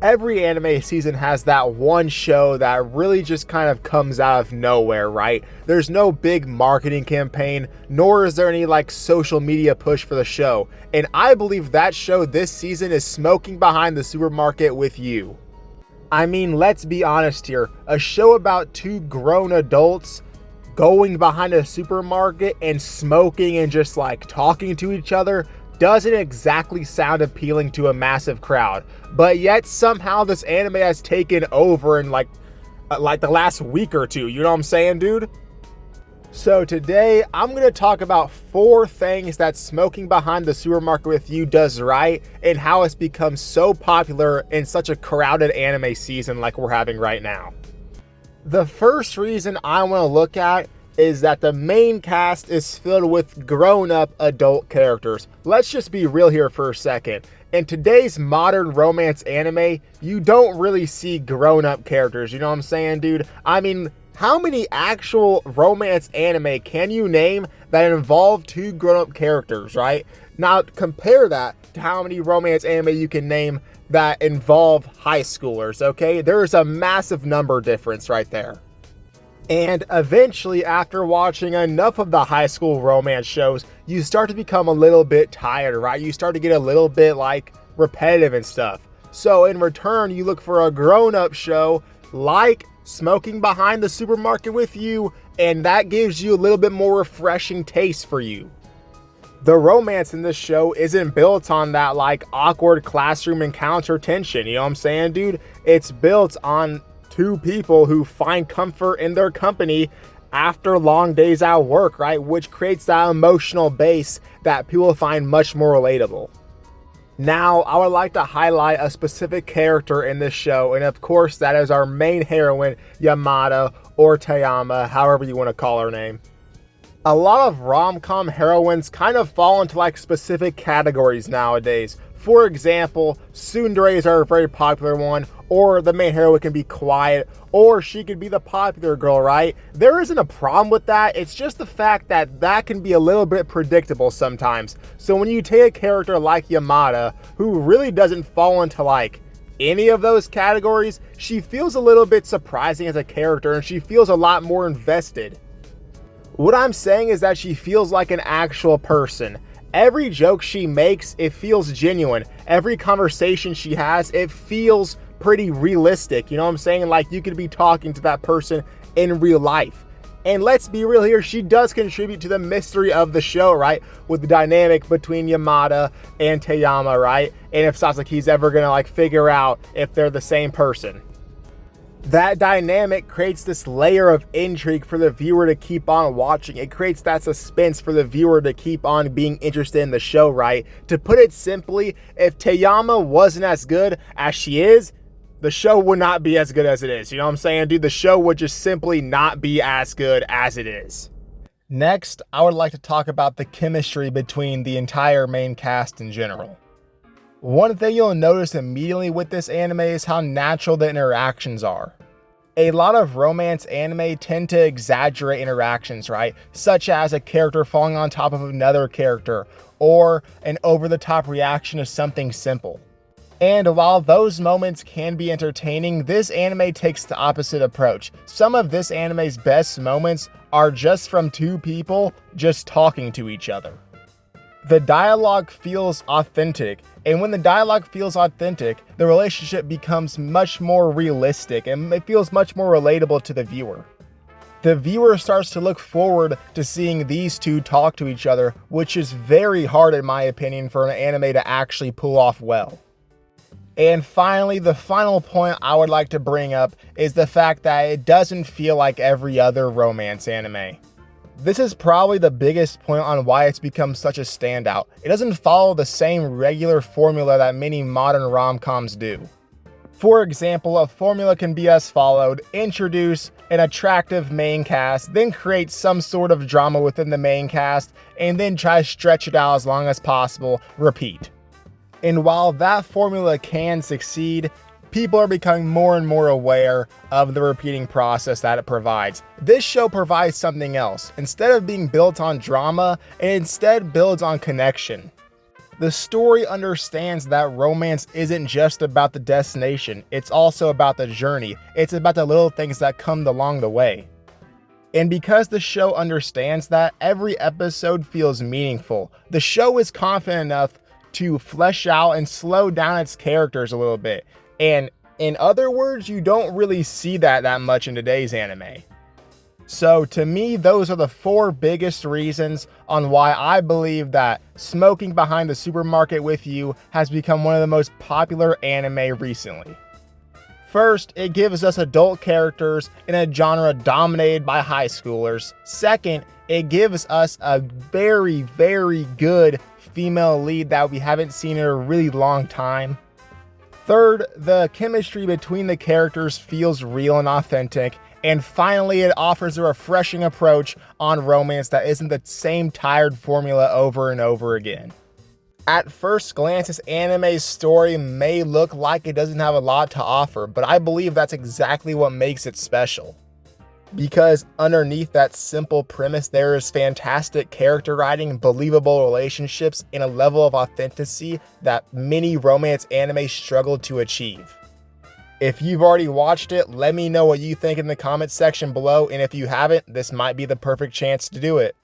Every anime season has that one show that really just kind of comes out of nowhere, right? There's no big marketing campaign, nor is there any like social media push for the show. And I believe that show this season is Smoking Behind the Supermarket with You. I mean, let's be honest here. A show about two grown adults going behind a supermarket and smoking and just like talking to each other doesn't exactly sound appealing to a massive crowd, but yet somehow this anime has taken over in like the last week or two. You know what I'm saying, dude? So today I'm going to talk about 4 things that Smoking Behind the Supermarket with You does right and how it's become so popular in such a crowded anime season like we're having right now. The first reason I want to look at is that the main cast is filled with grown-up adult characters. Let's just be real here for a second. In today's modern romance anime, you don't really see grown-up characters, you know what I'm saying, dude? I mean, how many actual romance anime can you name that involve 2 grown-up characters, right? Now, compare that to how many romance anime you can name that involve high schoolers, okay? There's a massive number difference right there. And eventually, after watching enough of the high school romance shows, you start to become a little bit tired, right? You start to get a little bit like repetitive and stuff. So in return, you look for a grown-up show like Smoking Behind the Supermarket with You, and that gives you a little bit more refreshing taste for you. The romance in this show isn't built on that like awkward classroom encounter tension, you know what I'm saying, dude? It's built on 2 people who find comfort in their company after long days at work, right? Which creates that emotional base that people find much more relatable. Now, I would like to highlight a specific character in this show, and of course that is our main heroine, Yamada, or Tayama, however you want to call her name. A lot of rom-com heroines kind of fall into like specific categories nowadays. For example, tsunderes are a very popular one, or the main heroine can be quiet, or she could be the popular girl, right? There isn't a problem with that. It's just the fact that that can be a little bit predictable sometimes. So when you take a character like Yamada, who really doesn't fall into like any of those categories, she feels a little bit surprising as a character, and she feels a lot more invested. What I'm saying is that she feels like an actual person. Every joke she makes, it feels genuine. Every conversation she has, it feels pretty realistic. You know what I'm saying? Like you could be talking to that person in real life. And let's be real here, she does contribute to the mystery of the show, right? With the dynamic between Yamada and Tayama, right? And if Sasaki's ever gonna like figure out if they're the same person. That dynamic creates this layer of intrigue for the viewer to keep on watching. It creates that suspense for the viewer to keep on being interested in the show, right? To put it simply, if Tayama wasn't as good as she is, the show would not be as good as it is. You know what I'm saying, dude? The show would just simply not be as good as it is. Next, I would like to talk about the chemistry between the entire main cast in general. One thing you'll notice immediately with this anime is how natural the interactions are. A lot of romance anime tend to exaggerate interactions, right? Such as a character falling on top of another character, or an over-the-top reaction to something simple. And while those moments can be entertaining, this anime takes the opposite approach. Some of this anime's best moments are just from 2 people just talking to each other. The dialogue feels authentic, and when the dialogue feels authentic, the relationship becomes much more realistic and it feels much more relatable to the viewer. The viewer starts to look forward to seeing these 2 talk to each other, which is very hard in my opinion for an anime to actually pull off well. And finally, the final point I would like to bring up is the fact that it doesn't feel like every other romance anime. This is probably the biggest point on why it's become such a standout. It doesn't follow the same regular formula that many modern rom-coms do. For example, a formula can be as followed: introduce an attractive main cast, then create some sort of drama within the main cast, and then try to stretch it out as long as possible, repeat. And while that formula can succeed, people are becoming more and more aware of the repeating process that it provides. This show provides something else. Instead of being built on drama, it instead builds on connection. The story understands that romance isn't just about the destination, it's also about the journey. It's about the little things that come along the way. And because the show understands that, every episode feels meaningful. The show is confident enough to flesh out and slow down its characters a little bit. And in other words, you don't really see that much in today's anime. So to me, those are the 4 biggest reasons on why I believe that Smoking Behind the Supermarket with You has become one of the most popular anime recently. First, it gives us adult characters in a genre dominated by high schoolers. Second, it gives us a very, very good female lead that we haven't seen in a really long time. Third, the chemistry between the characters feels real and authentic. And finally, it offers a refreshing approach on romance that isn't the same tired formula over and over again. At first glance, this anime's story may look like it doesn't have a lot to offer, but I believe that's exactly what makes it special. Because underneath that simple premise, there is fantastic character writing, believable relationships, and a level of authenticity that many romance anime struggle to achieve. If you've already watched it, let me know what you think in the comments section below, and if you haven't, this might be the perfect chance to do it.